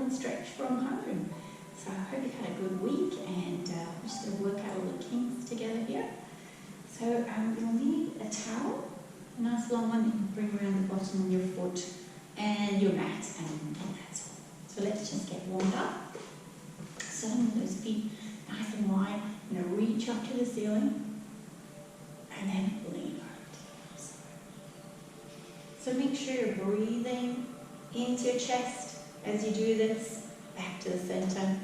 and stretch from home. So I hope you've had a good week, and we're just going to work out all the kinks together here. So you'll need a towel, a nice long one that you can bring around the bottom of your foot, and your mat, and that's all. So let's just get warmed up. Starting with those feet nice and wide, you're going to reach up to the ceiling, and then lean over to the other side. So make sure you're breathing into your chest as you do this, back to the center,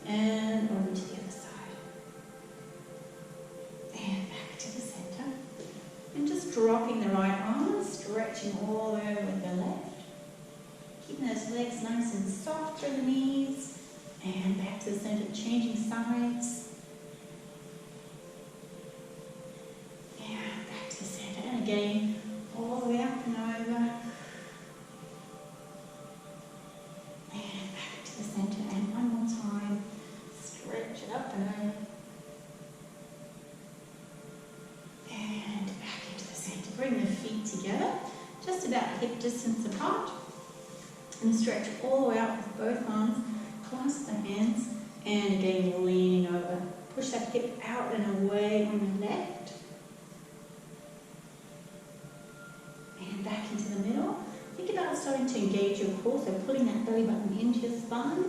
and over to the other side. And back to the center. And just dropping the right arm, stretching all the way over with the left. Keeping those legs nice and soft through the knees. And back to the center, changing sides. And back to the center. And again, all the way up and over. And back to the center. And one more time. Stretch it up and over. And back into the center. Bring the feet together, just about hip distance apart. And stretch all the way up with both arms. Clasp the hands, and again you're leaning over. Push that hip out and away on the left. And back into the middle. Think about starting to engage your core, so pulling that belly button into your spine.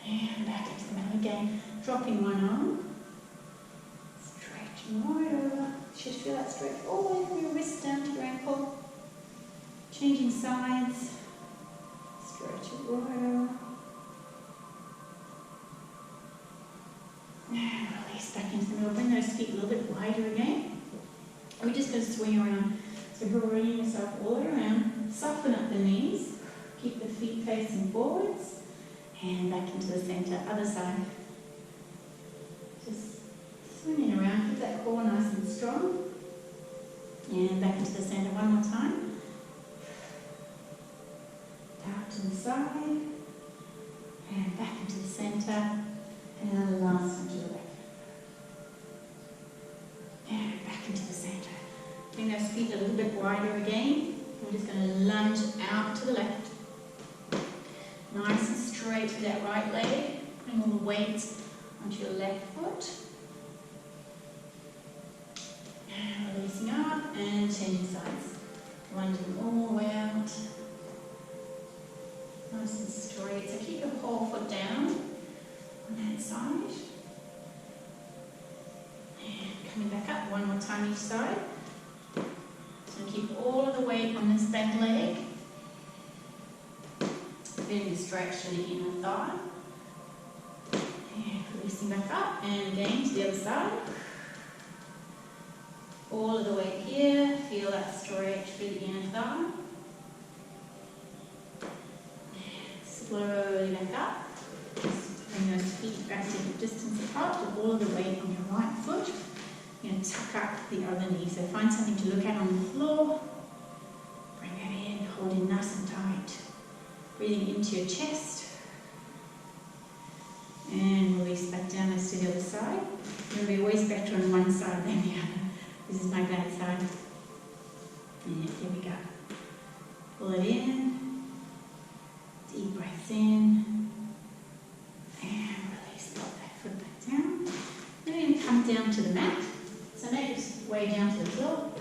And back into the middle again. Dropping one arm. Stretching right over. You should feel that stretch all the way from your wrist down to your ankle. Changing sides, stretch it right over, and release back into the middle. Bring those feet a little bit wider again. We're just going to swing around. So you're rolling yourself all the way around, soften up the knees, keep the feet facing forwards, and back into the center, other side. Just swinging around, keep that core nice and strong, and back into the center one more time. Out to the side, and back into the center, and then the last one to the left. And back into the center. Bring those feet a little bit wider again. We're just going to lunge out to the left. Nice and straight with that right leg. Bring all the weight onto your left foot. And releasing up, and changing sides. Lunging all the way out. Nice and straight. So keep your whole foot down on that side. And coming back up one more time each side. So keep all of the weight on this back leg. Feeling the stretch to the inner thigh. And releasing back up. And again to the other side. All of the weight here. Feel that stretch through the inner thigh. Slowly back up. Just bring those feet back to the distance apart with all of the weight on your right foot. You're going to tuck up the other knee. So find something to look at on the floor. Bring that in, hold it nice and tight. Breathing into your chest. And release back down as to the other side. Remember, you're always better on one side than the other. This is my bad side. And here we go. Pull it in. Deep breaths in, and release, drop that foot back down. Then we're going to come down to the mat. So make your way down to the floor.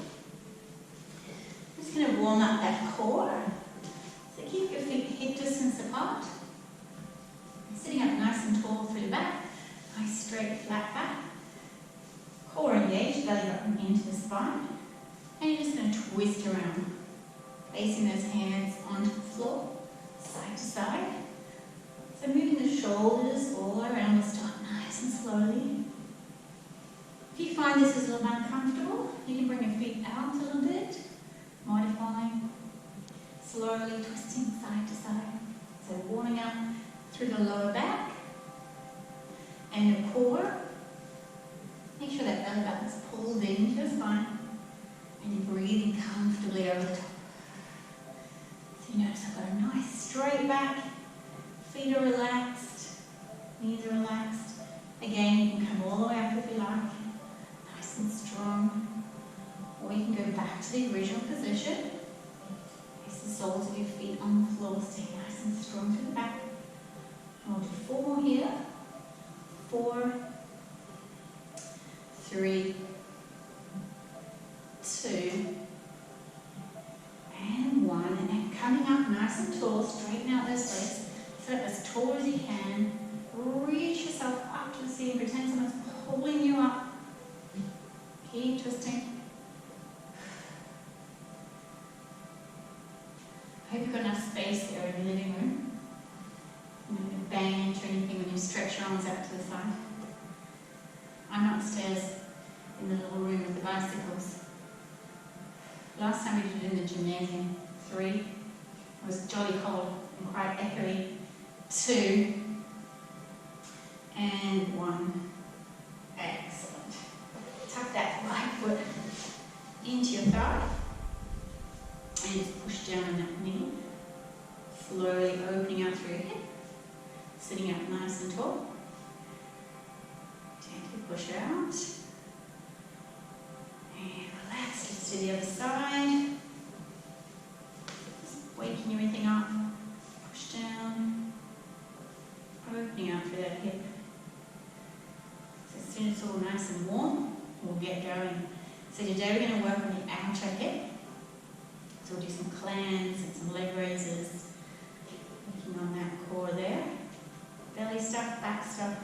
Just going to warm up that core. So keep your feet hip distance apart. Sitting up nice and tall through the back. Nice straight flat back. Core engaged, belly button into the spine. And you're just going to twist around, placing those hands onto the floor. Side to side. So moving the shoulders all around the stomach, nice and slowly. If you find this is a little uncomfortable, you can bring your feet out a little bit, modifying, slowly twisting side to side. So warming up through the lower back and your core. Make sure that belly button's pulled into your spine and you're breathing comfortably over the top. So you notice I've got a nice straight back, feet are relaxed, knees are relaxed. Again, you can come all the way up if you like, nice and strong. Or you can go back to the original position. the soles of your feet on the floor. Stay nice and strong through the back. We'll do 4 more here. 4, 3, 2, and 1. And then coming up nice and tall, straighten out those legs. Sit up as tall as you can. Reach yourself up to the ceiling. Pretend someone's pulling you up. Keep twisting. I hope you've got enough space there in your living room. You don't bang into anything when you stretch your arms out to the side. I'm upstairs in the little room with the bicycles. Last time we did it in the gymnasium. 3. It was jolly cold and quite echoey. 2 and 1. Excellent. Tuck that right foot into your thigh and just push down on that knee. Slowly opening out through your hip. Sitting up nice and tall. Gently push out. And relax. Let's do the other side. Just waking everything up. Push down. Opening out through that hip. So as soon as it's all nice and warm, we'll get going. So today we're going to work on the outer hip. So we'll do some clans and some leg raises. Working on that core there. Belly stuff, back stuff,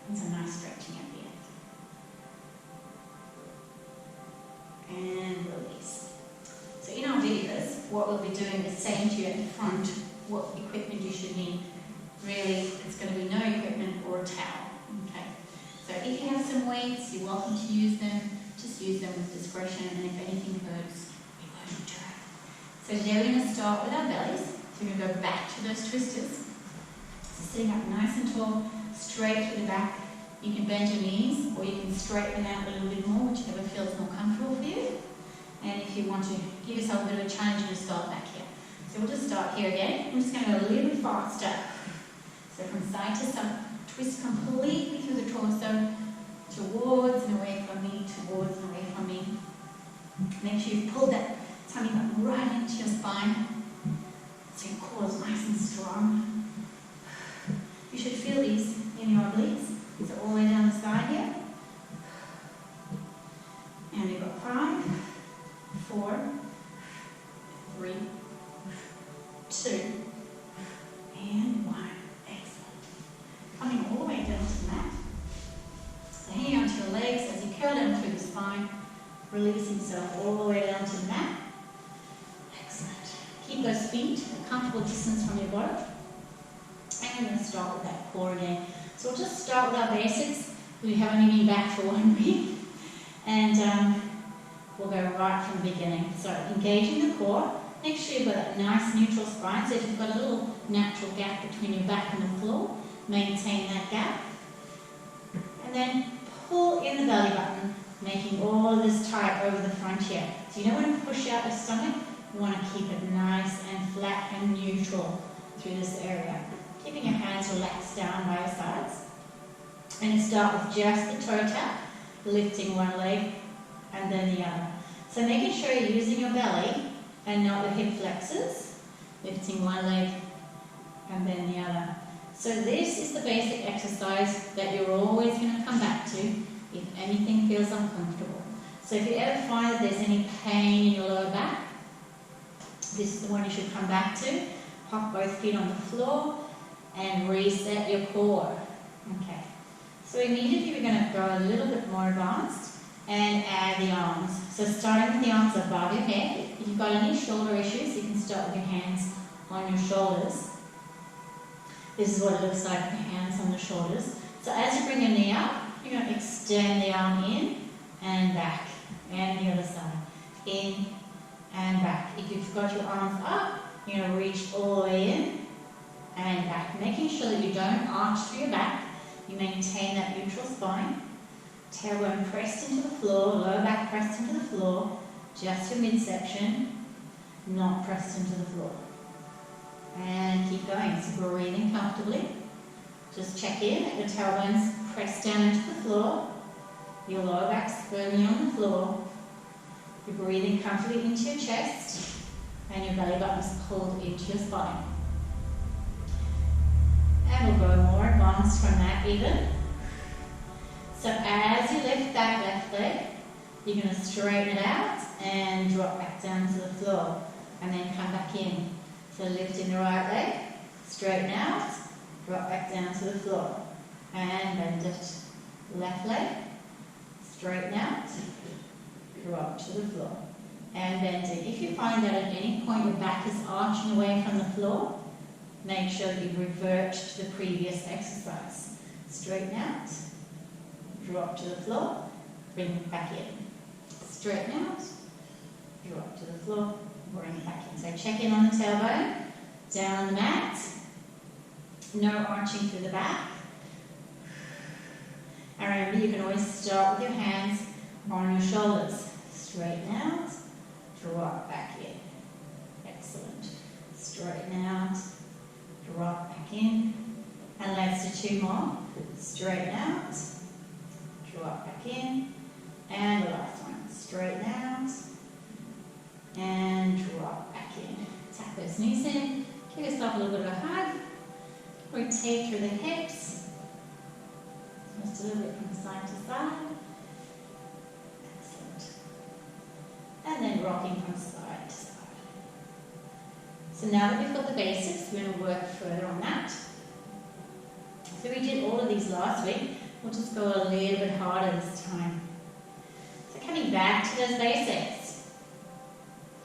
and some nice stretching at the end. And release. So in our videos, what we'll be doing is saying to you at the front what equipment you should need. Really, it's going to be no equipment or a towel. Okay. So if you have some weights, you're welcome to use them. Just use them with discretion, and if anything hurts, we won't do it. So today we're going to start with our bellies. So we're going to go back to those twisters. Sitting up nice and tall, straight through the back. You can bend your knees or you can straighten out a little bit more, whichever feels more comfortable for you. And if you want to give yourself a bit of a challenge, just start back here. So we'll just start here again. I'm just going to go a little bit faster. So from side to side, twist completely through the torso, towards and away from me, towards and away from me. Make sure you pull that tummy up right into your spine. So your core is nice and strong. You should feel these in your obliques. So all the way down the side here. And we've got 5, 4, 3, 2, and 1. Excellent. Coming all the way down to the mat. So hanging onto your legs as you curl down through the spine, releasing yourself all the way down to the mat. Excellent. Keep those feet a comfortable distance from your body. And we're going to start with that core again. So we'll just start with our basics. We have only been back for 1 week. And we'll go right from the beginning. So engaging the core. Make sure you've got that nice neutral spine. So if you've got a little natural gap between your back and the floor, maintain that gap. And then pull in the belly button, making all of this tight over the front here. So you don't want to push out the stomach. You want to keep it nice and flat and neutral through this area. Keeping your hands relaxed down by your sides. And start with just the toe tap, lifting one leg and then the other. So making sure you're using your belly and not the hip flexors, lifting one leg and then the other. So this is the basic exercise that you're always going to come back to if anything feels uncomfortable. So if you ever find that there's any pain in your lower back, this is the one you should come back to. Hop both feet on the floor and reset your core. Okay. So immediately we're going to go a little bit more advanced and add the arms. So starting with the arms above your head. If you've got any shoulder issues, you can start with your hands on your shoulders. This is what it looks like with your hands on the shoulders. So as you bring your knee up, you're going to extend the arm in and back. And the other side. In and back. If you've got your arms up, you're going to reach all the way in and back. Making sure that you don't arch through your back. You maintain that neutral spine. Tailbone pressed into the floor, lower back pressed into the floor. Just your midsection, not pressed into the floor. And keep going. So breathing comfortably. Just check in that your tailbone's pressed down into the floor. Your lower back's firmly on the floor. You're breathing comfortably into your chest. and your belly button's pulled into your spine. And we'll go more advanced from that even. So as you lift that left leg, you're going to straighten it out and drop back down to the floor, and then come back in. So lifting the right leg, straighten out, drop back down to the floor, and bend it. Left leg, straighten out, drop to the floor, and bend it. If you find that at any point your back is arching away from the floor, make sure that you revert to the previous exercise. Straighten out, drop to the floor, bring it back in. Straighten out, drop to the floor, bring it back in. So check in on the tailbone, down on the mat, no arching through the back. And remember, you can always start with your hands on your shoulders. Straighten out, drop back in. Excellent. Straighten out, drop back in. And let's do 2 more. Straighten out, drop back in. And the last one. Straighten out, and drop back in. Tap those knees in. Give yourself a little bit of a hug. Rotate through the hips. Just a little bit from side to side. Excellent. And then rocking from side to side. So now that we've got the basics, we're going to work further on that. So we did all of these last week. We'll just go a little bit harder this time. So coming back to those basics.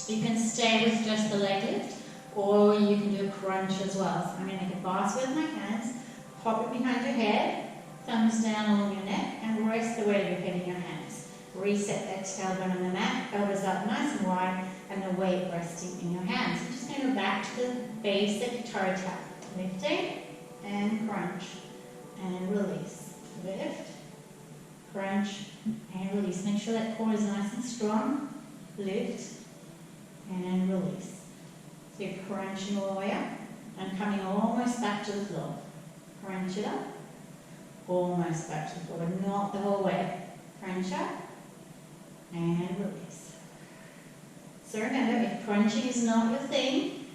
You can stay with just the leg lift, or you can do a crunch as well. So I'm going to make a basket with my hands, pop it behind your head, thumbs down along your neck, and rest the weight of your head in your hands. Reset that tailbone on the mat, elbows up nice and wide, and the weight resting in your hands. I'm just going to go back to the basic toe tap. Lifting and crunch and release. Lift, crunch, and release. Make sure that core is nice and strong. Lift and release. So you're crunching all the way up and coming almost back to the floor. Crunch it up, almost back to the floor, but not the whole way. Crunch up and release. So remember, if crunching is not your thing,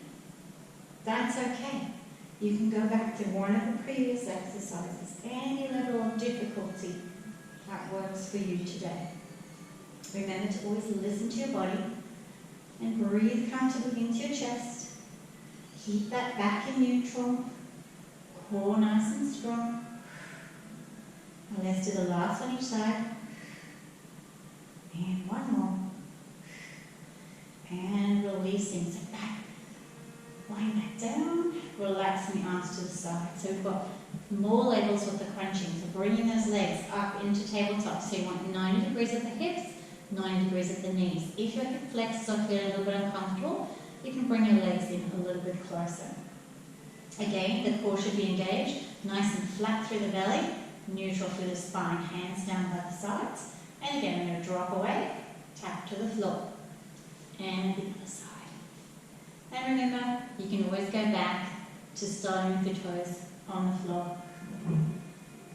that's okay. You can go back to one of the previous exercises, any level of difficulty that works for you today. Remember to always listen to your body and breathe comfortably into your chest. Keep that back in neutral, core nice and strong. Now let's do the last on each side. And one more. And releasing. So back, lying back down, relaxing the arms to the side. So we've got more levels with the crunching. So bringing those legs up into tabletop. So you want 90 degrees at the hips, 90 degrees at the knees. If your hip flexes or feel a little bit uncomfortable, you can bring your legs in a little bit closer. Again, the core should be engaged, nice and flat through the belly, neutral through the spine, hands down by the sides. And again, I'm going to drop away, tap to the floor. And the other side. And remember, you can always go back to starting with your toes on the floor.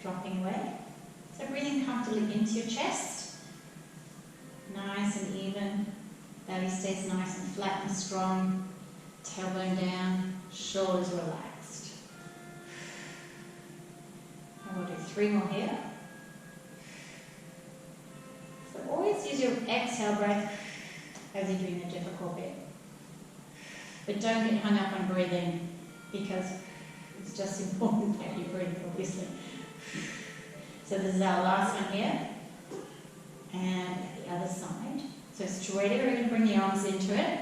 Dropping away. So breathing comfortably into your chest. Nice and even. Belly stays nice and flat and strong. Tailbone down, shoulders relaxed. And we'll do 3 more here. So always use your exhale breath as you're doing the difficult bit. But don't get hung up on breathing, because it's just important that you breathe, obviously. So this is our last one here. And the other side. So straight away, we're going to bring the arms into it,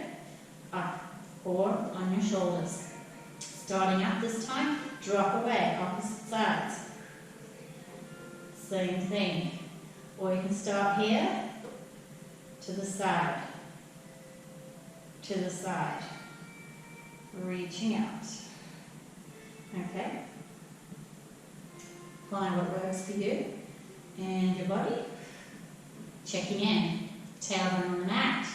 up, or on your shoulders. Starting up this time, drop away, opposite sides. Same thing. Or you can start here, to the side, reaching out. Okay? Find what works for you and your body. Checking in, tailbone on the mat.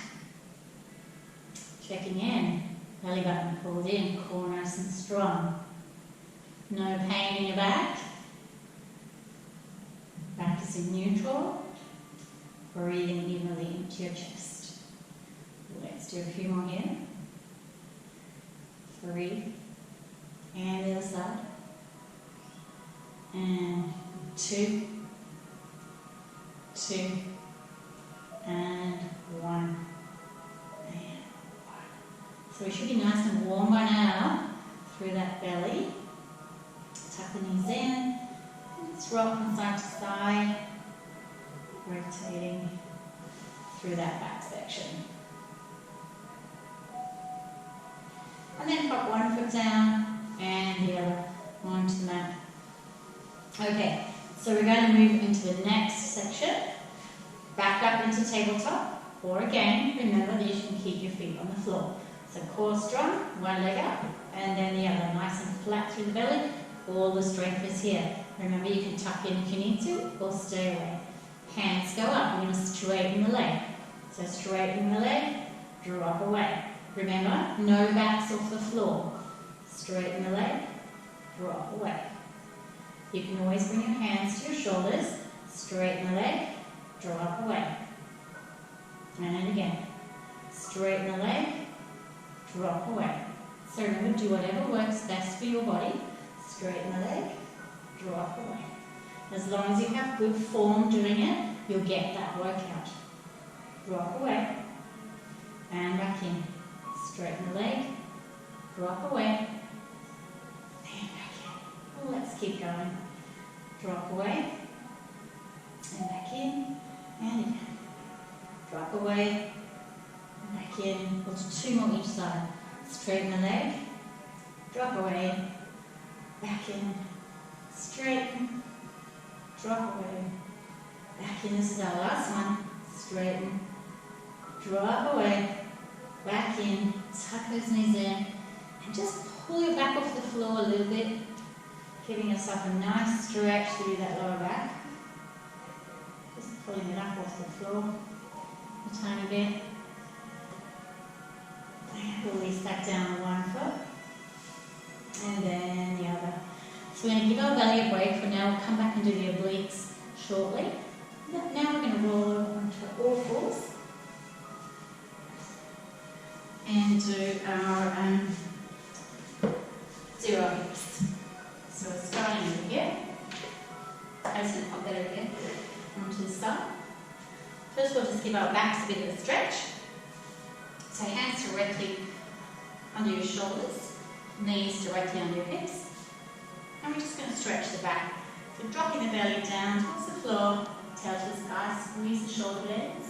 Checking in, belly button pulled in, core nice and strong. No pain in your back. Back is in neutral. Breathing evenly into your chest. Let's do a few more here. 3, and the other side, and 2, 2, and 1, and 1. So we should be nice and warm by now through that belly. Tuck the knees in, just rock from side to side, rotating through that back section. And then pop one foot down and the other onto the mat. Okay, so we're going to move into the next section. Back up into tabletop, or again, remember that you can keep your feet on the floor. So core strong, one leg up, and then the other, nice and flat through the belly. All the strength is here. Remember, you can tuck in if you need to, or stay away. Hands go up, you're going to straighten the leg. So straighten the leg, drop away. Remember, no backs off the floor. Straighten the leg, drop away. You can always bring your hands to your shoulders, straighten the leg, drop away. And again, straighten the leg, drop away. So remember, do whatever works best for your body. Straighten the leg, drop away. As long as you have good form doing it, you'll get that workout. Drop away, and back in. Straighten the leg, drop away, and back in. Well, let's keep going. Drop away, and back in, and again. Drop away, and back in. We'll do 2 more each side. Straighten the leg, drop away, back in, straighten, drop away, back in. This is our last one. Straighten, drop away, back in, tuck those knees in, and just pull your back off the floor a little bit, giving yourself a nice stretch through that lower back. Just pulling it up off the floor a tiny bit. And release back down on one foot, and then the other. So we're going to give our belly a break for now. We'll come back and do the obliques shortly. Now we're going to roll onto all fours and do our zero hips. So we're starting over here. I'm just going to pop that over here onto the side. First we'll just give our backs a bit of a stretch. So hands directly under your shoulders, knees directly under your hips. And we're just going to stretch the back. So dropping the belly down towards the floor, tail to the sky, squeeze the shoulder blades,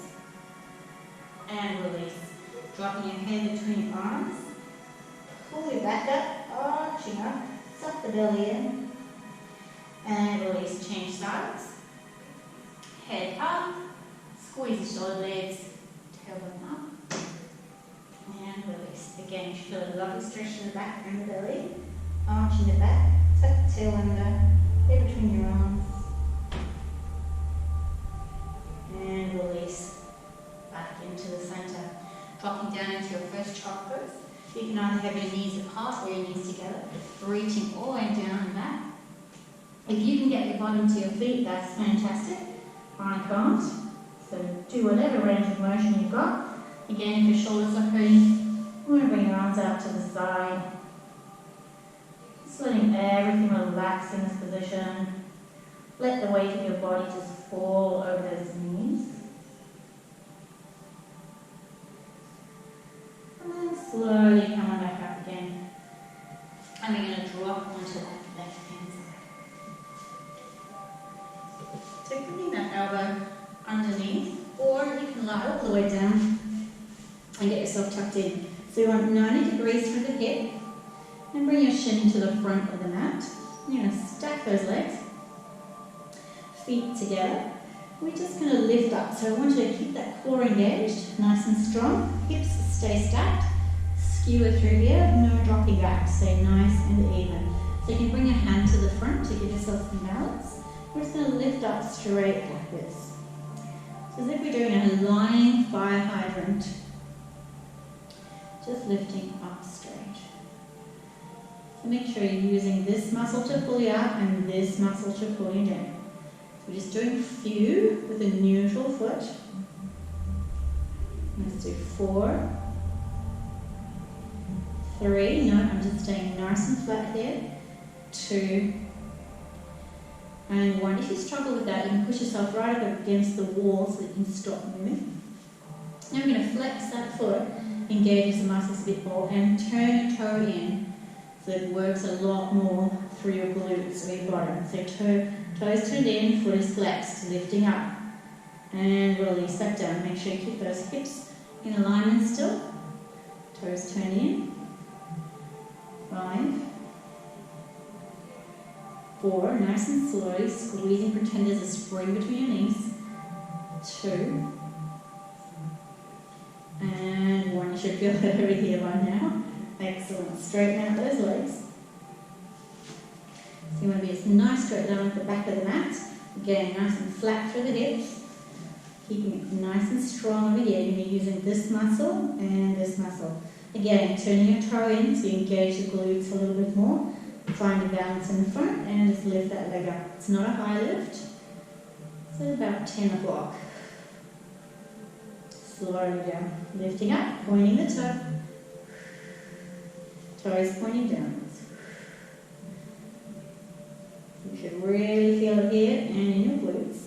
and release. Dropping your head between your arms, pull your back up, arching up, suck the belly in, and release. Change sides. Head up, squeeze the shoulder blades, tailbone up, and release. Again, you should feel a lovely stretch in the back and the belly, arching the back, tuck the tail under, head between your arms, and release back into the center. Dropping down into your first chop pose. You can either have your knees apart or your knees together, reaching all the way down and back. If you can get your bottom to your feet, that's fantastic. I can't. So do whatever range of motion you've got. Again, if your shoulders are hurting, you want to bring your arms out to the side. Just letting everything relax in this position. Let the weight of your body just fall over those knees. And then slowly come on back up again. And we're going to drop onto that left hand side. So bring that elbow underneath, or you can lie all the way down and get yourself tucked in. So you want 90 degrees from the hip, and bring your shin to the front of the mat. You're going to stack those legs, feet together. We're just going to lift up. So I want you to keep that core engaged, nice and strong. Hips stay stacked. Skewer through here, no dropping back. Stay nice and even. So you can bring your hand to the front to give yourself some balance. We're just going to lift up straight like this. So as if we're doing a lying fire hydrant. Just lifting up straight. So make sure you're using this muscle to pull you up and this muscle to pull you down. We're just doing a few with a neutral foot. Let's do 4, 3, no, I'm just staying nice and flat here, 2, and 1. If you struggle with that, you can push yourself right up against the wall so that you can stop moving. Now we're going to flex that foot, engage the muscles a bit more, and turn your toe in so it works a lot more through your glutes or your bottom. So toes turned in, foot is flexed, lifting up, and release that down. Make sure you keep those hips in alignment still. Toes turned in. 5, 4, nice and slowly, squeezing, pretend there's a spring between your knees. 2, and 1. You should feel it over here by now. Excellent. Straighten out those legs. So you want to be as nice straight down at the back of the mat. Again, nice and flat through the hips. Keeping it nice and strong over here. You're using this muscle and this muscle. Again, turning your toe in so you engage the glutes a little bit more. Find your balance in the front and just lift that leg up. It's not a high lift. So about 10 o'clock. Slowly down. Lifting up, pointing the toe. Toes pointing downwards. You should really feel it here and in your glutes.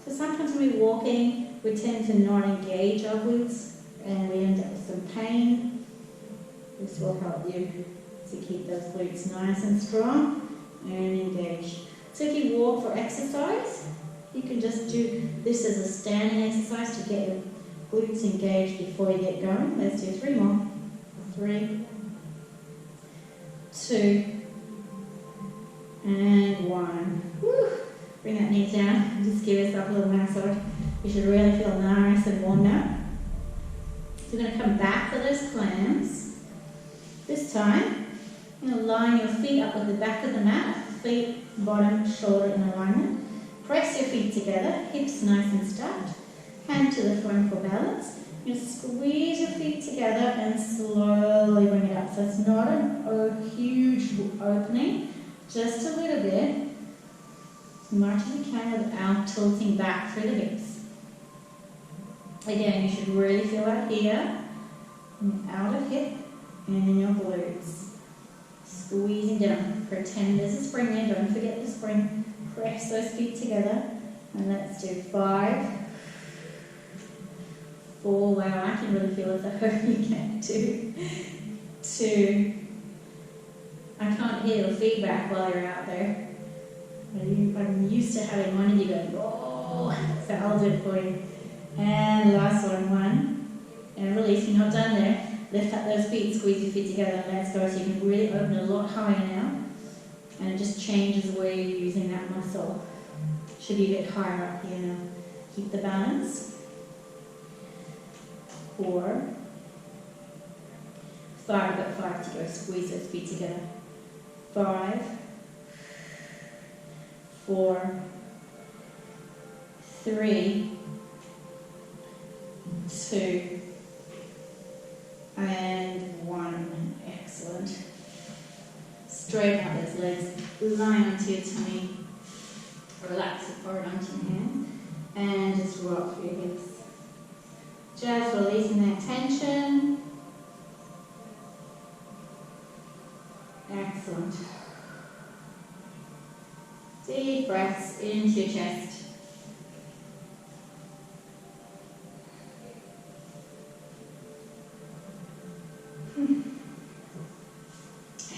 So sometimes when we're walking, we tend to not engage our glutes and we end up with some pain. This will help you to keep those glutes nice and strong and engaged. So if you walk for exercise, you can just do this as a standing exercise to get your glutes engaged before you get going. Let's do 3 more. 3, 2, and 1. Woo. Bring that knee down. Just give yourself a little massage. You should really feel nice and warm now. So you're going to come back for those clams. This time, you're going to line your feet up at the back of the mat. Feet, bottom, shoulder in alignment. Press your feet together. Hips nice and stacked. Hand to the front for balance. You squeeze your feet together and slowly bring it up. So it's not a huge opening, just a little bit, as much as you can without tilting back through the hips. Again, you should really feel that here, out of hip, and in your glutes. Squeezing down. Pretend there's a spring there, don't forget the spring. Press those feet together, and let's do 5, 4, wow, I can really feel it though, you can too. 2, I can't hear the feedback while you're out there. I'm used to having one of you go, oh, so I'll do it for you. And last one, 1, and release, you're not done there. Lift up those feet, squeeze your feet together, and let's go. So you can really open a lot higher now. And it just changes the way you're using that muscle. Should be a bit higher up here now. Keep the balance. 4, 5, got 5 to go. Squeeze those feet together. 5, 4, 3, 2, and 1. Excellent. Straighten out those legs. Line onto your tummy. Relax your forward onto your hand. And just rock through your hips. Just releasing that tension. Excellent. Deep breaths into your chest.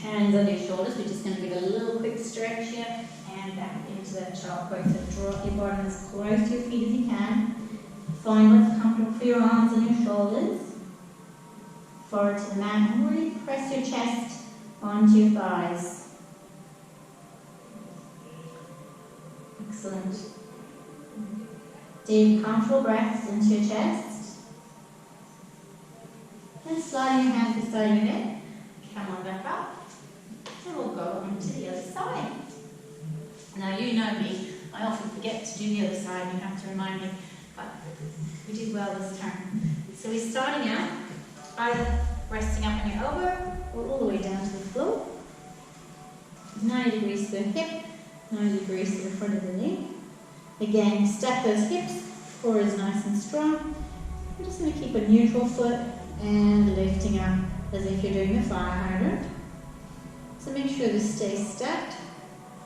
Hands on your shoulders. We're just going to give a little quick stretch here and back into that child pose. So drop your bottom as close to your feet as you can. Find what's comfortable for your arms and your shoulders. Forward to the mat and really press your chest onto your thighs. Excellent. Deep, comfortable breaths into your chest. And sliding your hands beside your head. Come on back up. And we'll go on to the other side. Now you know me. I often forget to do the other side. You have to remind me. But we did well this time. So we're starting out either resting up on your elbow or all the way down to the floor. 90 degrees to the hip, 90 degrees to the front of the knee. Again, stack those hips, core is nice and strong. We're just going to keep a neutral foot and lifting up as if you're doing the fire hydrant. So make sure this stays stacked,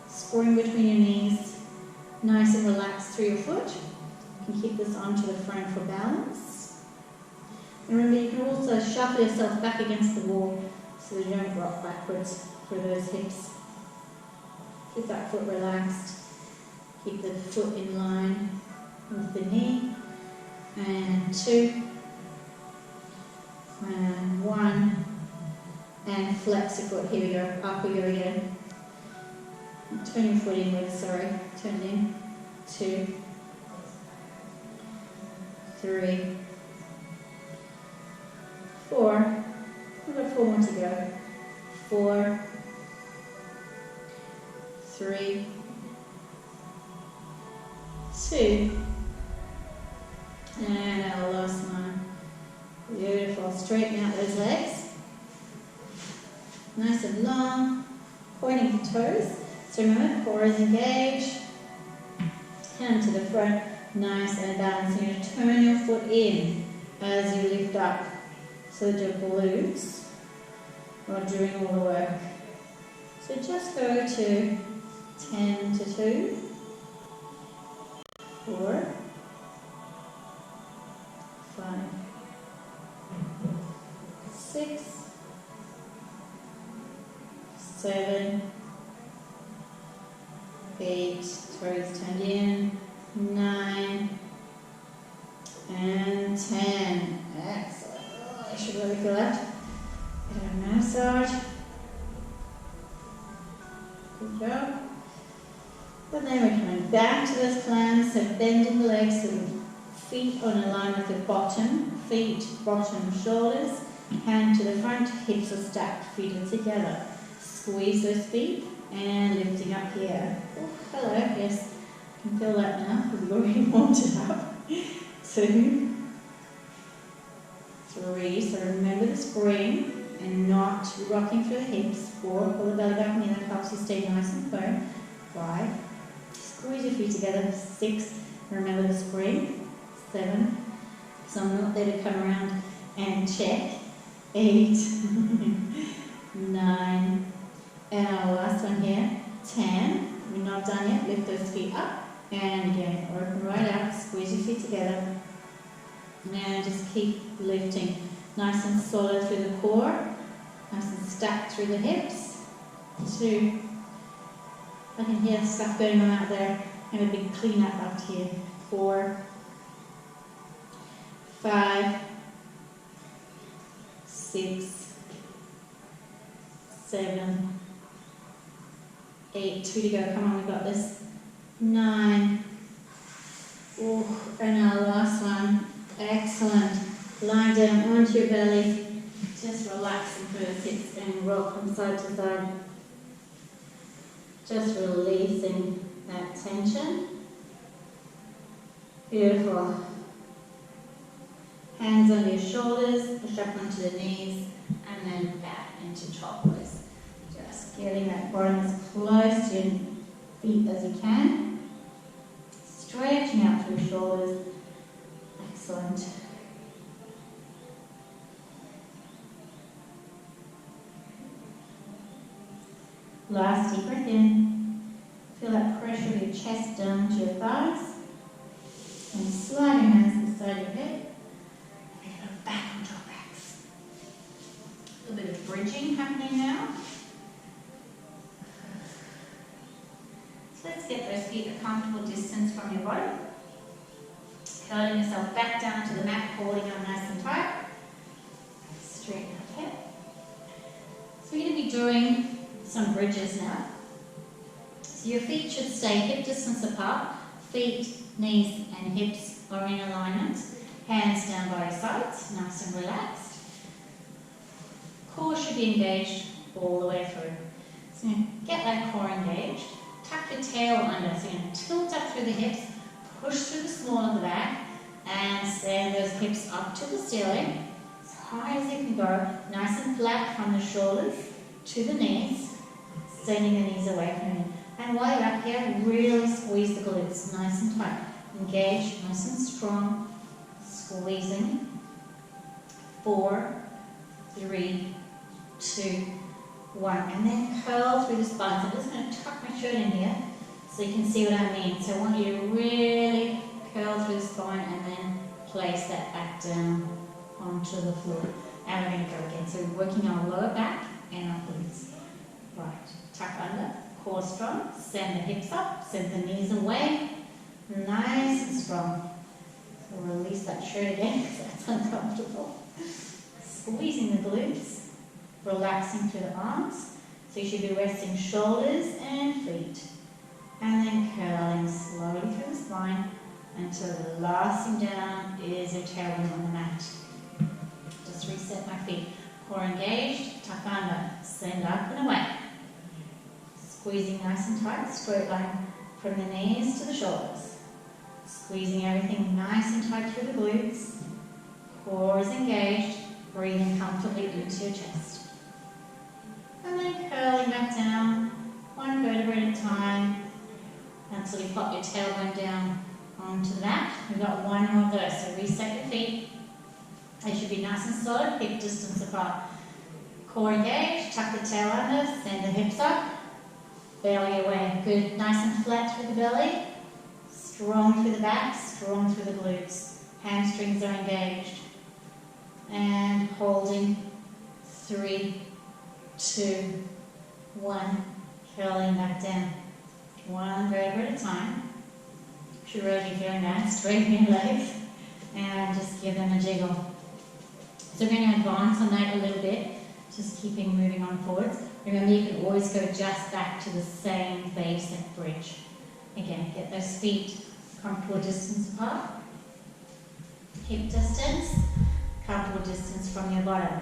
spring between your knees, nice and relaxed through your foot. You can keep this onto the front for balance. And remember, you can also shuffle yourself back against the wall so that you don't rock backwards through those hips. Keep that foot relaxed. Keep the foot in line with the knee. And 2. And 1. And flex your foot. Here we go. Up we go again. Turn your foot inwards, sorry. Turn it in. 2. 3. 4. We've got 4 more to go. 4. 3. 2. And our last one. Beautiful. Straighten out those legs. Nice and long. Pointing the toes. So remember, core is engaged. Hand to the front. Nice and balanced. You're going to turn your foot in as you lift up so that your glutes are doing all the work. So just go to 10 to 2. 4. 5. 6. 7. 8. Toes turned in. 9. And 10. Excellent. Oh, you should really feel that. Bit of a massage. Good job. But then we're coming back to those planks, so bending the legs so the feet on a line with the bottom, feet, bottom, shoulders, hand to the front, hips are stacked, feet are together. Squeeze those feet and lifting up here. Oh, hello, yes, I can feel that now because we've already warmed it up. 2, 3, so remember the spring and not rocking through the hips. 4, pull the belly back, knee that helps you stay nice and firm. 5, squeeze your feet together. 6, remember the spring. 7, so I'm not there to come around and check. 8, 9, and our last one here, 10. We're not done yet. Lift those feet up, and again, open right out, squeeze your feet together, and just keep lifting. Nice and solid through the core, nice and stacked through the hips. 2, I can hear stuff going on out there, and a big clean up up here. 4, 5, 6, 7, 8, 2 to go, come on, we've got this. 9, oh, and our last one, excellent. Lie down onto your belly, just relaxing through the hips and rock from side to side. Just releasing that tension. Beautiful. Hands on your shoulders, push up onto the knees, and then back into top pose. Just getting that bottom as close to your feet as you can. Stretching out through your shoulders. Excellent. Last deep breath in. Feel that pressure of your chest down to your thighs. And slide your hands beside your head. Back onto our backs. A little bit of bridging happening now. So let's get those feet a comfortable distance from your body. Curling yourself back down to the mat, holding on nice and tight. Straighten up here. So we're going to be doing some bridges now. So your feet should stay hip distance apart. Feet, knees and hips are in alignment. Hands down by your sides, nice and relaxed. Core should be engaged all the way through. So get that core engaged. Tuck your tail under. So you're going to tilt up through the hips, push through the small of the back, and stand those hips up to the ceiling, as high as you can go. Nice and flat from the shoulders to the knees, sending the knees away from you. And while you're up here, really squeeze the glutes, nice and tight. Engage, nice and strong. Squeezing. 4, 3, 2, 1. And then curl through the spine. So I'm just going to tuck my shirt in here so you can see what I mean. So I want you to really curl through the spine and then place that back down onto the floor. And we're going to go again. So we're working our lower back and our glutes. Right, tuck under, core strong, send the hips up, send the knees away, nice and strong. So release that shirt again because that's uncomfortable. Squeezing the glutes, relaxing through the arms. So you should be resting shoulders and feet. And then curling slowly through the spine until the last thing down is your tailbone on the mat. Just reset my feet. Core engaged, tuck under, send up and away. Squeezing nice and tight, straight line from the knees to the shoulders. Squeezing everything nice and tight through the glutes. Core is engaged, breathing comfortably into your chest. And then curling back down, one vertebrae at a time, until you pop your tailbone down onto the mat. We've got one more of those, so reset your feet. They should be nice and solid, hip distance apart. Core engaged, tuck the tail under, send the hips up, belly away. Good, nice and flat through the belly, strong through the back, strong through the glutes. Hamstrings are engaged. And holding, 3, 2, 1, curling back down. One vertebra at a time. Should really be feeling that, straighten your legs and just give them a jiggle. So we're going to advance on that a little bit, just keeping moving on forwards. Remember, you can always go just back to the same basic bridge. Again, get those feet comfortable distance apart. Hip distance, comfortable distance from your bottom.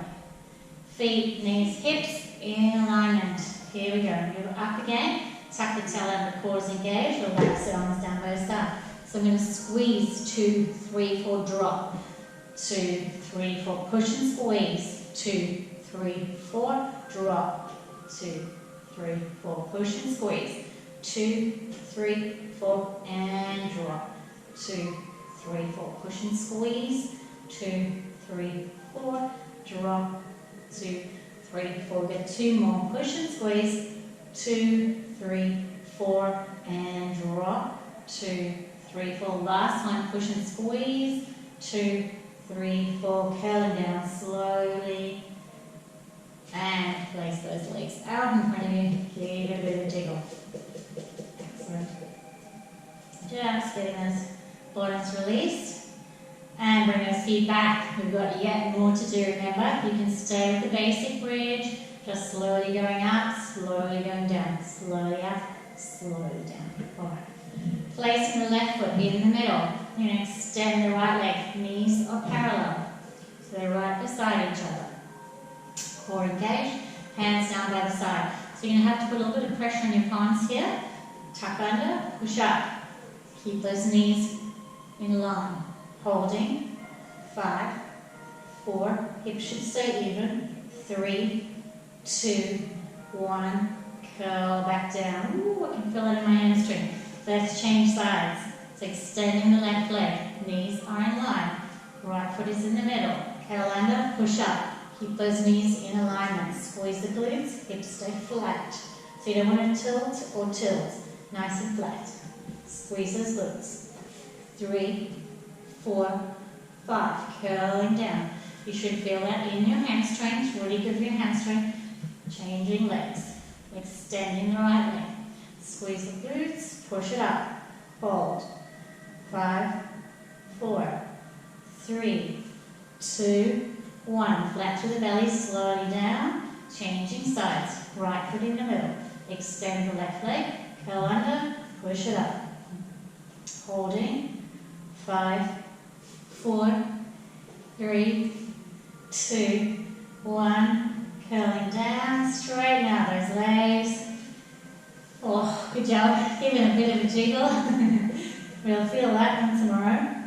Feet, knees, hips in alignment. Here we go. Move up again. Tuck the tail under, core is engaged. Relax the arms down both sides. So I'm going to squeeze, 2, 3, 4, drop. 2, 3, 4, push and squeeze. 2, 3, 4, drop. 2, 3, 4, push and squeeze. 2, 3, 4, and drop. 2, 3, 4, push and squeeze. 2, 3, 4, drop. 2, 3, 4. Get 2 more. Push and squeeze. 2, 3, 4, and drop. 2, 3, 4. Last one. Push and squeeze. 2, 3, 4. Curling down slowly. And place those legs out in front of you. Give it a bit of a jiggle. Excellent. Just getting those bottoms released. And bring those feet back. We've got yet more to do, remember. You can stay with the basic bridge. Just slowly going up, slowly going down. Slowly up, slowly down. All right. Placing the left foot in the middle. You're going to extend the right leg. Knees are parallel. So they're right beside each other. Core engaged. Hands down by the side. So you're going to have to put a little bit of pressure on your palms here. Tuck under, push up. Keep those knees in line. Holding. 5, 4. Hips should stay even. 3, 2, 1. Curl back down. Ooh, I can feel it in my hamstring. Let's change sides. So extending the left leg. Knees are in line. Right foot is in the middle. Curl under, push up. Keep those knees in alignment. Squeeze the glutes. Hips stay flat. So you don't want to tilt or tilt. Nice and flat. Squeeze those glutes. 3, 4, 5. Curling down. You should feel that in your hamstrings. Really good for your hamstring. Changing legs. Extending the right leg. Squeeze the glutes. Push it up. Hold. 5, 4, 3, 2, 1. Flat through the belly. Slowly down. Changing sides. Right foot in the middle. Extend the left leg. Curl under. Push it up. Holding. 5, 4, 3, 2, 1. Curling down. Straighten out those legs. Oh, good job. Give it a bit of a jiggle. We'll feel that one tomorrow.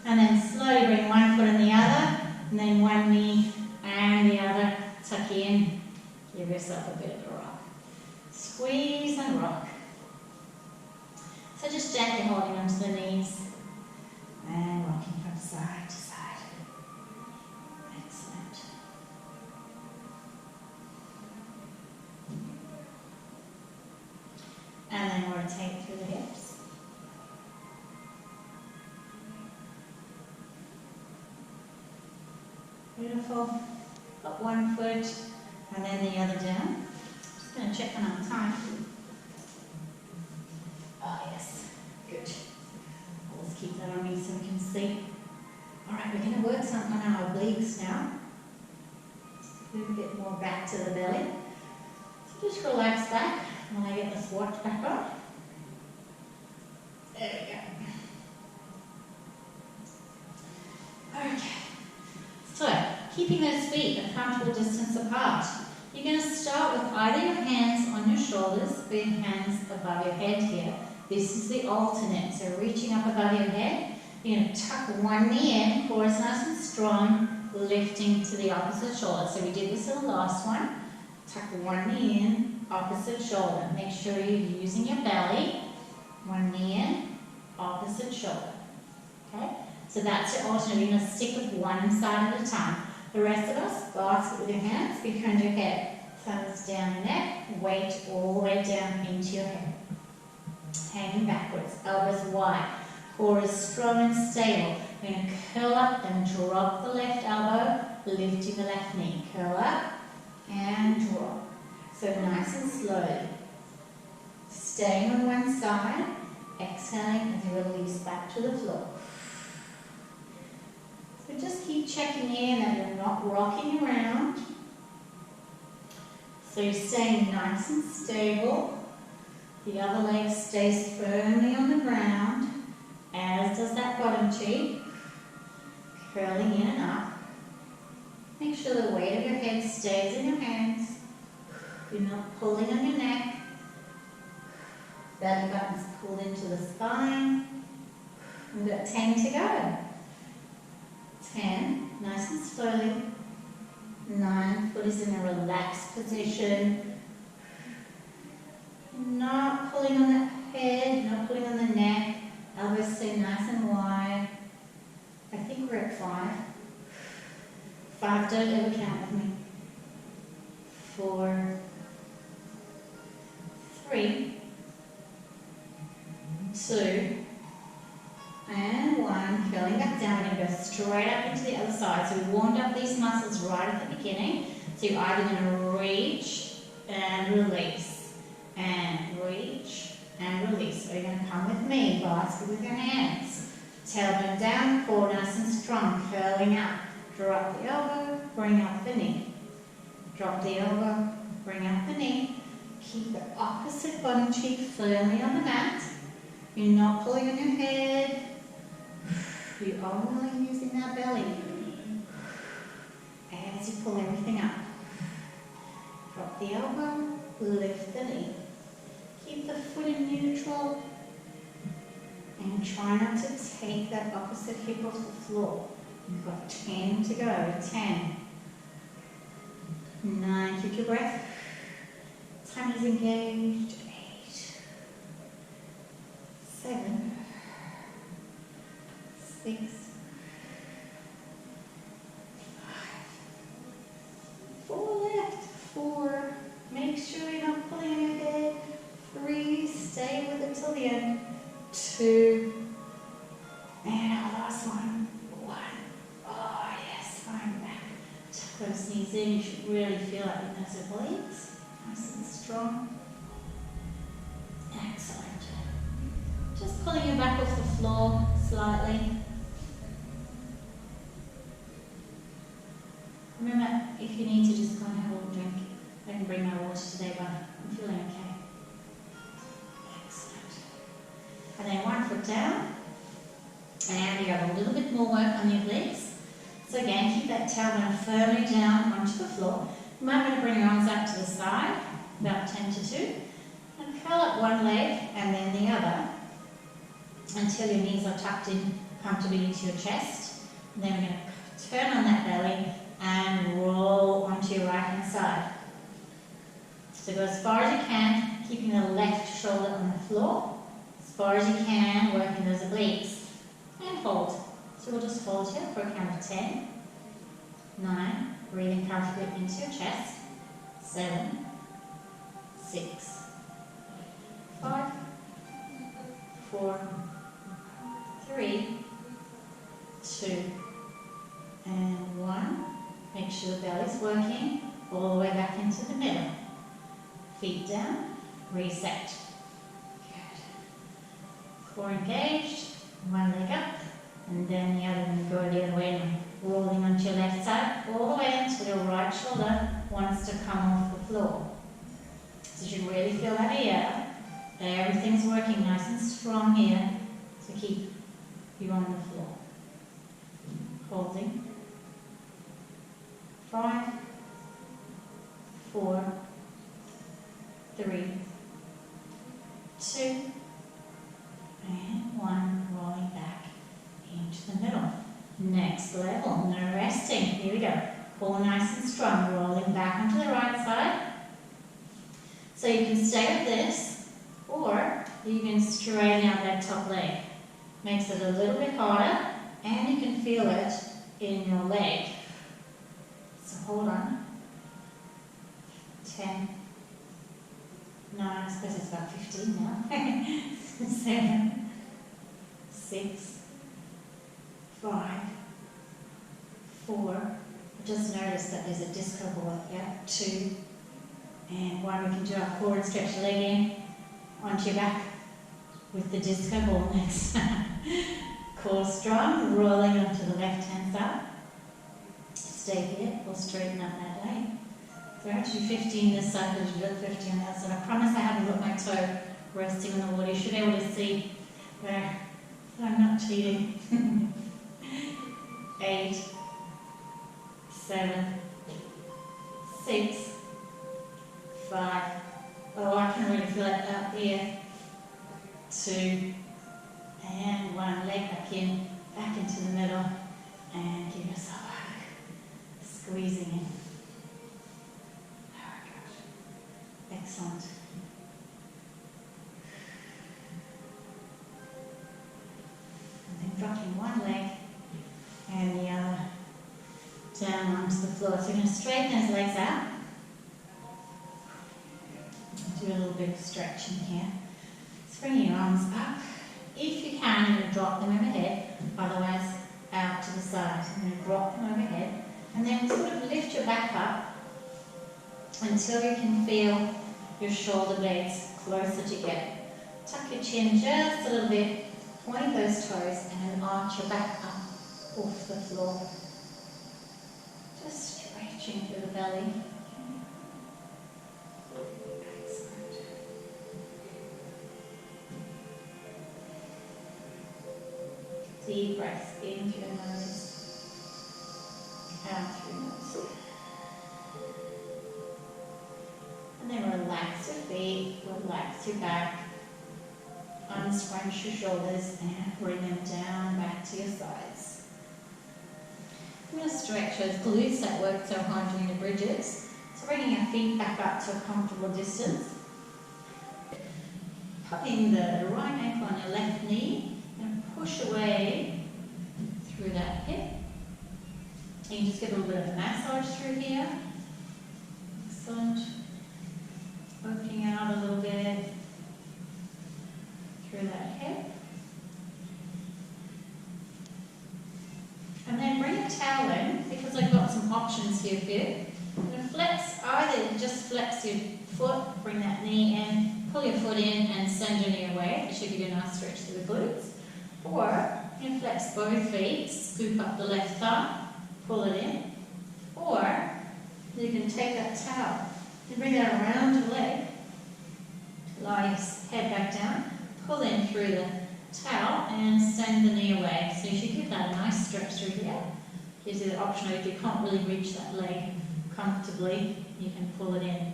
And then slowly bring one foot on the other. And then one knee and the other. Tuck in. Give yourself a bit of a rock. Squeeze and rock. So just gently holding onto the knees. And rocking from side to side. Excellent. Beautiful. Got one foot and then the other down. Just going to check when I'm time. Oh yes, good. I'll just keep that on me so we can see. Alright, we're going to work something on our obliques now. A little bit more back to the belly. So just relax back when I get the swatch back on. There we go. Okay. So, keeping those feet a comfortable distance apart. You're going to start with either your hands on your shoulders or your hands above your head here. This is the alternate. So reaching up above your head, you're going to tuck one knee in, core is nice and strong, lifting to the opposite shoulder. So we did this in the last one. Tuck one knee in, opposite shoulder. Make sure you're using your belly. One knee in, opposite shoulder. Okay? So that's your alternate. You're going to stick with one side at a time. The rest of us, basket with your hands behind your head. Thumbs down your neck, weight all the way down into your head. Hanging backwards, elbows wide. Core is strong and stable. We're going to curl up and drop the left elbow, lifting the left knee. Curl up and drop. So nice and slowly. Staying on one side, exhaling as you release back to the floor. So just keep checking in that you're not rocking around. So you're staying nice and stable. The other leg stays firmly on the ground, as does that bottom cheek. Curling in and up. Make sure the weight of your head stays in your hands. You're not pulling on your neck. Belly button's pulled into the spine. We've got 10 to go. 10, nice and slowly. 9, foot is in a relaxed position. Not pulling on the head, not pulling on the neck. Elbows stay nice and wide. I think we're at 5. 5, don't ever count with me. 4, 3, 2, and 1. Curling back down. We're going to go straight up into the other side. So we warmed up these muscles right at the beginning. So you're either going to reach and release, and reach and release. So you're going to come with me, basket with your hands. Tailbone down, core nice and strong, curling up. Drop the elbow, bring up the knee. Drop the elbow, bring up the knee. Keep the opposite bottom cheek firmly on the mat. You're not pulling on your head. You're only using that belly as you pull everything up. Drop the elbow, lift the knee. Keep the foot in neutral and try not to take that opposite hip off the floor. You've got 10 to go. 10, 9, keep your breath. Tummy's engaged. 8, 7, 6, 5, 4 left. 4. Make sure you're not pulling on your head. 3, stay with it till the end. 2, and our last one. 1. Oh yes, fine back. Tuck those knees in. You should really feel like in those obliques. Nice and strong. Excellent. Just pulling your back off the floor slightly. Remember, if you need to just go and have a little drink. I can bring my water today, but I'm feeling okay. Excellent. And then 1 foot down. And you have a little bit more work on your obliques. So again, keep that tailbone firmly down onto the floor. You might want to bring your arms out to the side, about 10 to 2. And curl up one leg and then the other until your knees are tucked in comfortably into your chest. And then we're going to turn on that belly and roll onto your right hand side. So go as far as you can, keeping the left shoulder on the floor. As far as you can, working those obliques. And hold. So we'll just hold here for a count of 10, 9, breathing comfortably into your chest, 7, 6, 5, 4, 3, 2, and 1. Make sure the belly's working all the way back into the middle. Feet down, reset. Good. Core engaged, one leg up, and then the other one go the other way, rolling onto your left side, all the way until your right shoulder wants to come off the floor. So you should really feel that here. Everything's working nice and strong here to keep you on the floor. Holding. 5, 4, 3, 2, and 1. Rolling back into the middle. Next level, no resting. Here we go. Core nice and strong, rolling back onto the right side. So you can stay with this, or you can straighten out that top leg. Makes it a little bit harder, and you can feel it in your leg. So hold on. 10, 9, I suppose it's about 15 now. 7, 6, 5, 4. I just noticed that there's a disco ball here. 2, and 1. We can do our core and stretch the leg in onto your back with the disco ball next. Core strong, rolling onto the left hand side. Stay here, we'll straighten up that leg. So we're actually 15 this side because you look 50 on the other side. I promise I haven't got my toe resting on the wall. You should be able to see where I'm not cheating. 8, 7, 6, 5. Oh, I can really feel it up here. 2, and 1. Leg back in, back into the middle, and give yourself a hug. Squeezing in. Oh my gosh. Excellent. And then dropping one leg and the other down onto the floor. So you're going to straighten those legs out. Do a little bit of stretching here. Bring your arms up. If you can, you're going to drop them overhead, otherwise out to the side. I'm going to drop them overhead, and then sort of lift your back up until you can feel your shoulder blades closer together. Tuck your chin just a little bit, point those toes, and then arch your back up off the floor. Just stretching through the belly. Deep breaths in through the nose, out through the nose. And then relax your feet, relax your back, unscrunch your shoulders and bring them down back to your sides. I'm going to stretch those glutes that worked so hard during the bridges. So bringing your feet back up to a comfortable distance. Popping the right ankle on your left knee. Push away through that hip. You can just get a little bit of a massage through here. Excellent. Opening out a little bit through that hip. And then bring a towel in, because I've got some options here for you. I'm going to flex, either just flex your foot, bring that knee in, pull your foot in and send your knee away. It should give you a nice stretch through the glutes. Or you can flex both feet, scoop up the left thigh, pull it in. Or you can take that towel and bring that around your leg, lie your head back down, pull in through the towel and send the knee away. So you should give that a nice stretch through here. Gives you the option if you can't really reach that leg comfortably, you can pull it in.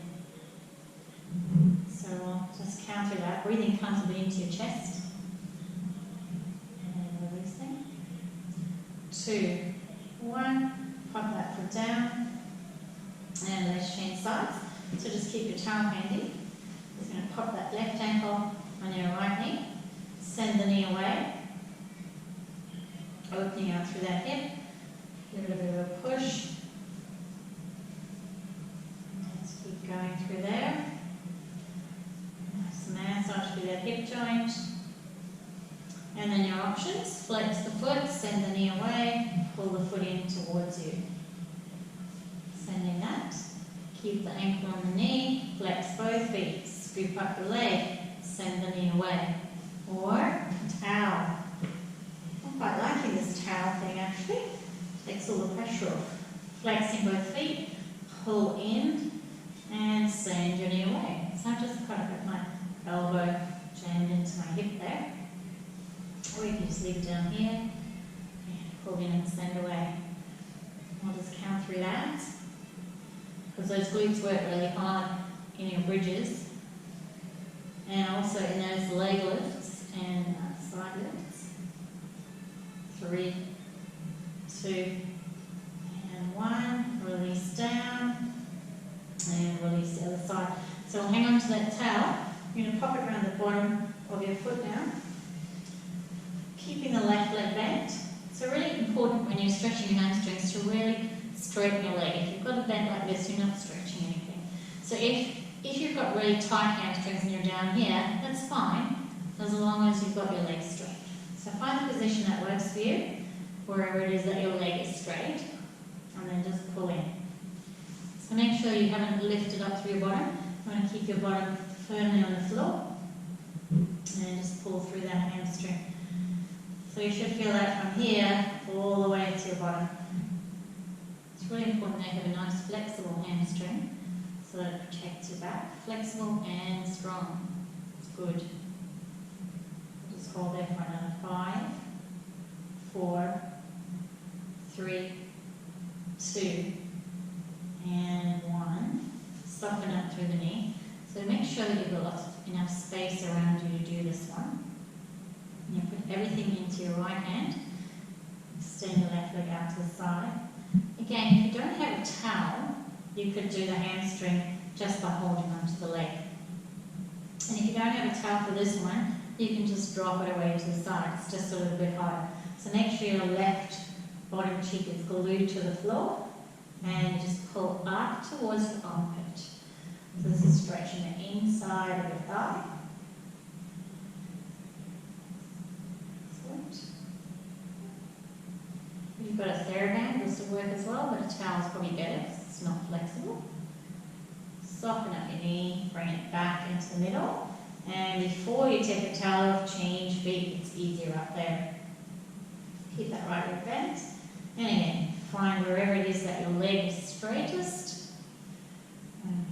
So we'll just counter that, breathing comfortably into your chest. 2, 1, pop that foot down, and let's change sides. So just keep your towel handy. Just going to pop that left ankle on your right knee, send the knee away, opening out through that hip, give it a bit of a push. Let's keep going through there. Nice massage through that hip joint. And then your options, flex the foot, send the knee away, pull the foot in towards you. Keep the ankle on the knee, flex both feet, scoop up the leg, send the knee away. Or towel. I'm quite liking this towel thing actually. Takes all the pressure off. Flexing both feet, pull in, and send your knee away. So I've just kind of got my elbow jammed into my hip there. Or you can just leave it down here, and pull in and send away. I'll just count through that. Because those glutes work really hard in your bridges. And also in those leg lifts and side lifts. 3, 2, and 1. Release down. And release the other side. So we'll hang on to that towel. You're going to pop it around the bottom of your foot now. Keeping the left leg bent. So really important when you're stretching your hamstrings to really straighten your leg. If you've got a bend like this, you're not stretching anything. So if you've got really tight hamstrings and you're down here, that's fine, as long as you've got your leg straight. So find a position that works for you, wherever it is that your leg is straight, and then just pull in. So make sure you haven't lifted up through your bottom. You want to keep your bottom firmly on the floor, and just pull through that hamstring. So you should feel that from here all the way to your bottom. It's really important that you have a nice flexible hamstring so that it protects your back. Flexible and strong. It's good. Just hold there for another 5, 4, 3, 2, and 1. Soften up through the knee. So make sure that you've got enough space around you to do this one. You put everything into your right hand. Extend your left leg out to the side. Again, if you don't have a towel, you could do the hamstring just by holding onto the leg. And if you don't have a towel for this one, you can just drop it away to the side. It's just a little bit higher. So make sure your left bottom cheek is glued to the floor, and just pull up towards the armpit. So this is stretching the inside of your thigh. Excellent. If you've got a TheraBand, this will work as well, but a towel is probably better because it's not flexible. Soften up your knee, bring it back into the middle. And before you take the towel off, change feet. It's easier up there. Keep that right leg bent. And again, find wherever it is that your leg is straightest. And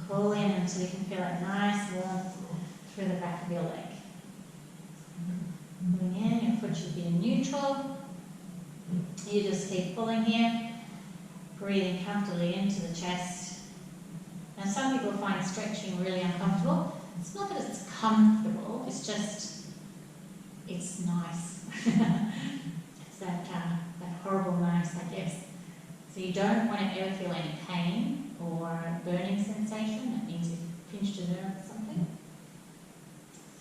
pull in until you can feel that nice warmth through the back of your leg. Pulling in, your foot should be in neutral. You just keep pulling here, breathing comfortably into the chest. Now some people find stretching really uncomfortable. It's not that it's comfortable, it's just, it's nice. It's that horrible nice, I guess. So you don't want to ever feel any pain or burning sensation. That means you've pinched a nerve or something.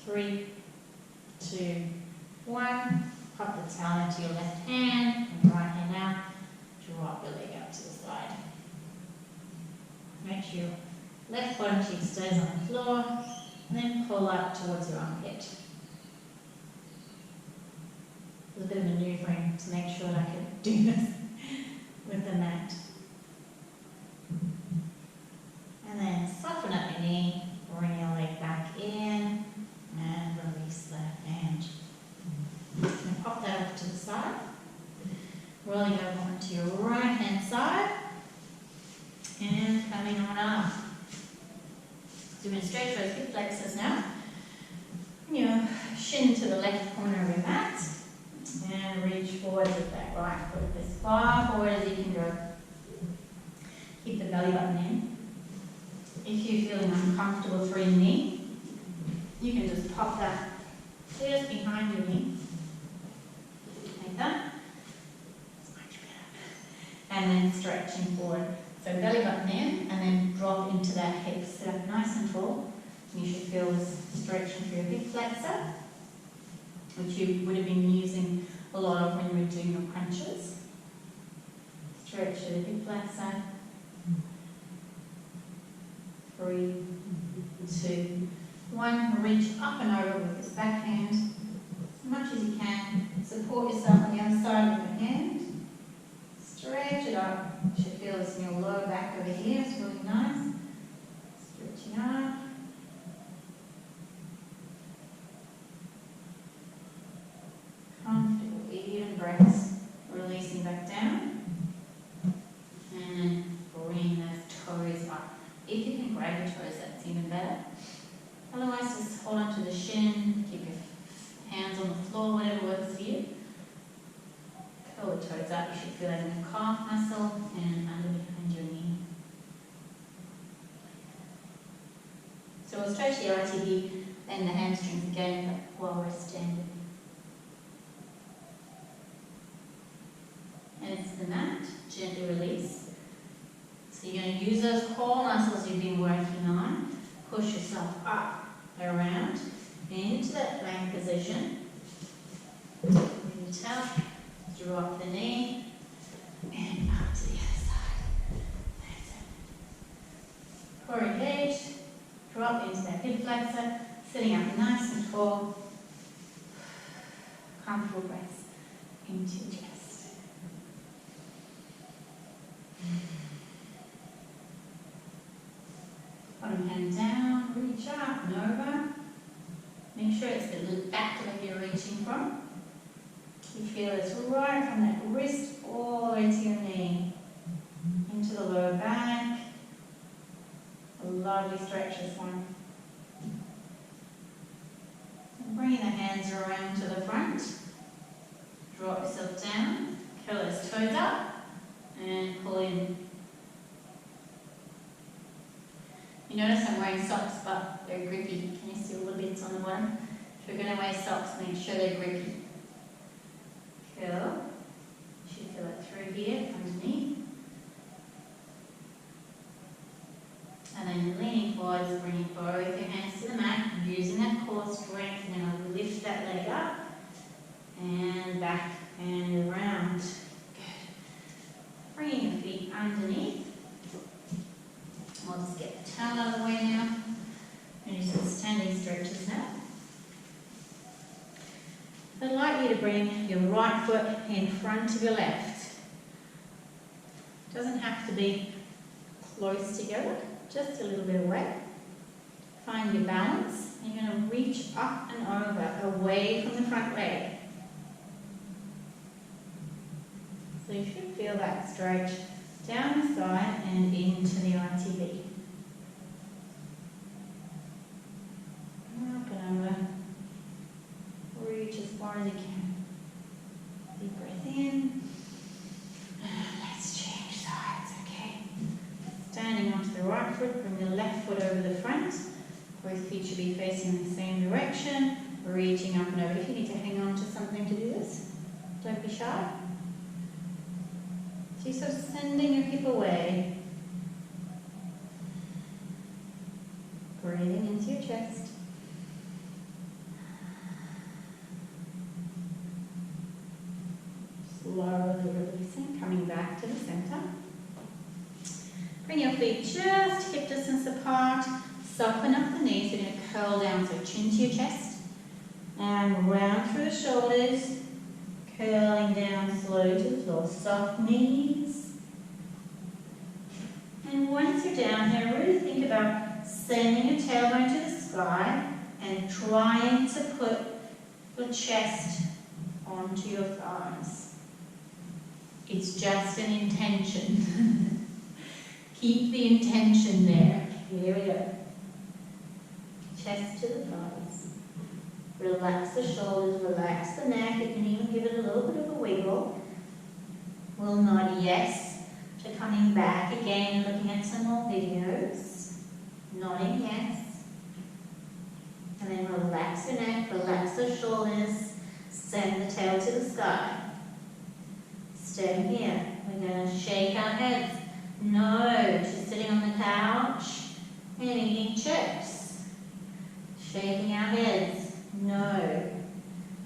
3, 2, 1. Pop the towel into your left hand and your right hand out. Drop your leg out to the side. Make sure your left bottom cheek stays on the floor, and then pull up towards your armpit. There's a bit of manoeuvring to make sure that I can do this with the mat. And then soften up your knee, bring your leg back in, and release that hand. And pop that off to the side. Rolling over onto your right hand side, and coming on up. So we're going to stretch those hip flexors now. Bring your shin to the left corner of your mat, and reach forward with that right foot as far forward as you can go. Keep the belly button in. If you're feeling uncomfortable through your knee, you can just pop that just behind your knee. Like that. That's much better. And then stretching forward. So belly button in, and then drop into that hip. Sit up nice and tall. You should feel this stretching through your hip flexor, which you would have been using a lot of when you were doing your crunches. Stretch the hip flexor. 3, 2, 1. Reach up and over with this back hand as much as you can. Support yourself on the other side with your hand. Stretch it up. You should feel this in your your lower back over here. It's really nice. Stretching up. Comfortable, even breaths. Releasing back down. And then bring those toes up. If you can grab your toes, that's even better. Otherwise, just hold on to the shin, keep your hands on the floor, whatever works for you. Curl the toes up, you should feel that in the calf muscle and under behind your knee. So we'll stretch the ITB and the hamstrings again while we're standing. And it's the mat, gently release. So you're going to use those core muscles you've been working on. Push yourself up, around, into that plank position. Really tough. Drop the knee, and up to the other side. That's it. Core engaged. Drop into that hip flexor, sitting up nice and tall. Comfortable breaths into your chest. Bottom hand down, reach up and over. Make sure it's the back that you're reaching from. You feel it's right from that wrist all the way to your knee. Into the lower back. A lovely stretch this one. And bringing the hands around to the front. Drop yourself down. Curl those toes up. And pull in. You notice I'm wearing socks, but they're grippy. Can you see all the bits on the bottom? If you're going to wear socks, make sure they're grippy. Curl. You should feel it through here, underneath. And then you're leaning forwards, bringing both your hands to the mat, using that core strength. Now lift that leg up, and back and around. Good. Bringing your feet underneath. I'll just get the towel out of the way now. And do some standing stretches now. I'd like you to bring your right foot in front of your left. Doesn't have to be close together, just a little bit away. Find your balance. You're going to reach up and over, away from the front leg. So you should feel that stretch down the side and into the ITB. Up and over. Reach as far as you can. Deep breath in. Let's change sides, okay? Standing onto the right foot, bring the left foot over the front. Both feet should be facing the same direction. Reaching up and over. If you need to hang on to something to do this, don't be shy. So you're sort of sending your hip away. Breathing into your chest. Slowly releasing, coming back to the center. Bring your feet just hip distance apart. Soften up the knees. You're going to curl down, so chin to your chest. And round through the shoulders. Curling down slowly to the floor. Soft knees. And once you're down here, really think about sending your tailbone to the sky and trying to put your chest onto your thighs. It's just an intention. Keep the intention there. Here we go. Chest to the thighs. Relax the shoulders, relax the neck. You can even give it a little bit of a wiggle. We'll nod yes to coming back again, looking at some more videos. Nodding yes. And then relax your neck, relax the shoulders. Send the tail to the sky. Stay here. We're going to shake our heads. No to sitting on the couch and eating chips. Shaking our heads. No.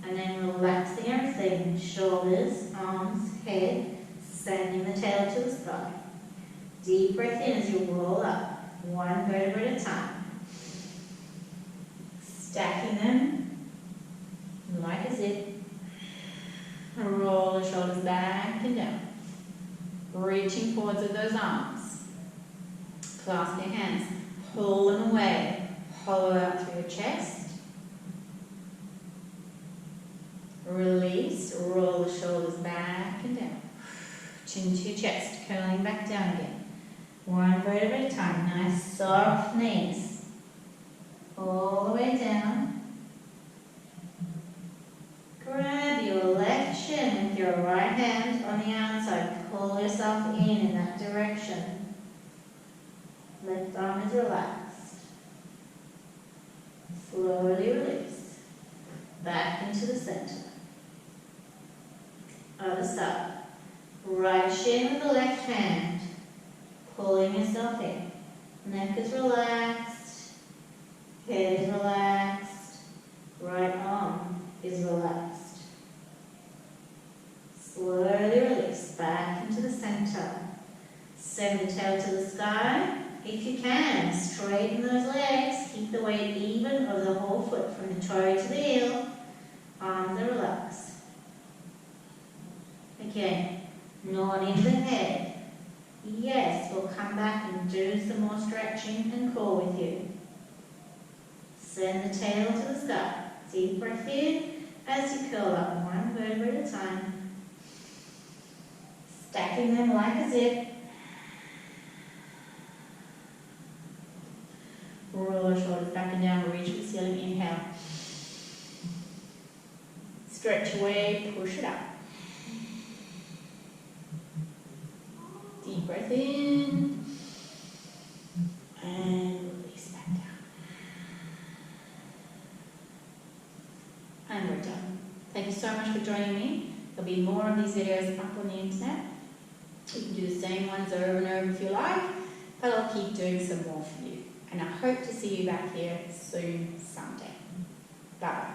And then relaxing everything. Shoulders, arms, head. Sending the tail to the sky. Deep breath in as you roll up. One vertebra at a time. Stacking them like a zip. Roll the shoulders back and down. Reaching forwards with those arms. Clasp your hands, pull them away, hollow out through your chest. Release, roll the shoulders back and down. Chin to your chest, curling back down again. One vertebra at a time, nice soft knees. All the way down. Grab your left shin with your right hand on the outside. Pull yourself in that direction. Left arm is relaxed. Slowly release. Back into the center. Other side. Right shin with the left hand. Pulling yourself in. Neck is relaxed. Head is relaxed. Right arm is relaxed. Slowly release. Back into the center. Send the tail to the sky. If you can, straighten those legs. Keep the weight even of the whole foot from the toe to the heel. Arms are relaxed. Again, nodding the head. Yes, we'll come back and do some more stretching and core with you. Send the tail to the sky. Deep breath in as you curl up one vertebra at a time. Stacking them like a zip. Roll the shoulders back and down, reach for the ceiling, inhale. Stretch away, push it up. Deep breath in. And release back down. And we're done. Thank you so much for joining me. There'll be more of these videos up on the internet. You can do the same ones over and over if you like, but I'll keep doing some more for you. And I hope to see you back here soon someday. Bye-bye.